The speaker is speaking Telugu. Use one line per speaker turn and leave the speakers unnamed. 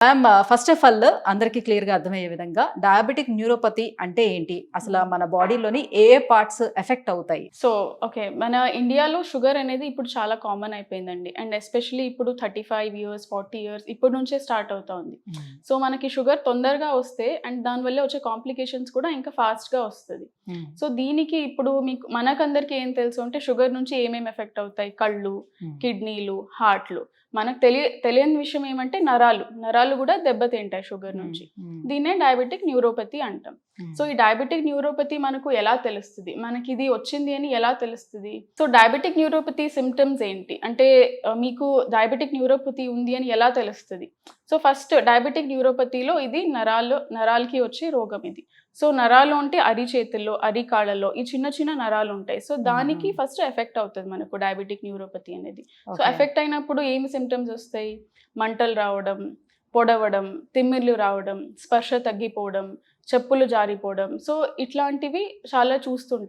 మ్యామ్ ఫస్ట్ ఆఫ్ ఆల్ అందరికీ క్లియర్‌గా అర్థమయ్యే విధంగా డయాబెటిక్ న్యూరోపతి అంటే ఏంటి? అసల మన బాడీలోని ఏ పార్ట్స్ ఎఫెక్ట్ అవుతాయి?
So, okay. మన ఇండియాలో షుగర్ అనేది ఇప్పుడు చాలా కామన్ అయిపోయిందండి. అండ్ ఎస్పెషల్లీ ఇప్పుడు 35 ఇయర్స్, 40 ఇయర్స్ ఇప్పటి నుంచే స్టార్ట్ అవుతా ఉంది. సో, మనకి షుగర్ తొందరగా వస్తే అండ్ దానివల్ల వచ్చే కాంప్లికేషన్స్ కూడా ఇంకా ఫాస్ట్‌గా వస్తది. సో, దీనికి ఇప్పుడు మనకందరికి ఏం తెలుసు అంటే షుగర్ నుంచి ఏమేమి ఎఫెక్ట్ అవుతాయి? కళ్ళు, కిడ్నీలు, హార్ట్‌లు. మనకు తెలియని విషయం ఏమంటే నరాలు కూడా దెబ్బతింటాయి షుగర్ నుంచి. దీన్నే డయాబెటిక్ న్యూరోపతి అంటాం. సో ఈ డయాబెటిక్ న్యూరోపతి మనకు ఎలా తెలుస్తుంది? మనకి ఇది వచ్చింది అని ఎలా తెలుస్తుంది? సో డయాబెటిక్ న్యూరోపతి సిమ్టమ్స్ ఏంటి? అంటే మీకు డయాబెటిక్ న్యూరోపతి ఉంది అని ఎలా తెలుస్తుంది? సో ఫస్ట్ డయాబెటిక్ న్యూరోపతిలో ఇది నరాలకి వచ్చే రోగం ఇది. సో నరాలు అంటే అరిచేతుల్లో, అరికాళ్ళలో ఈ చిన్న చిన్న నరాలు ఉంటాయి. సో దానికి ఫస్ట్ ఎఫెక్ట్ అవుతుంది మనకు డయాబెటిక్ న్యూరోపతి అనేది. సో ఎఫెక్ట్ అయినప్పుడు ఏమి సిమ్టమ్స్ వస్తాయి? మంటలు రావడం, పొడవడం, తిమ్మిర్లు రావడం, స్పర్శ తగ్గిపోవడం, చెప్పులు జారిపోవడం. సో ఇట్లాంటివి చాలా చూస్తుంటాం.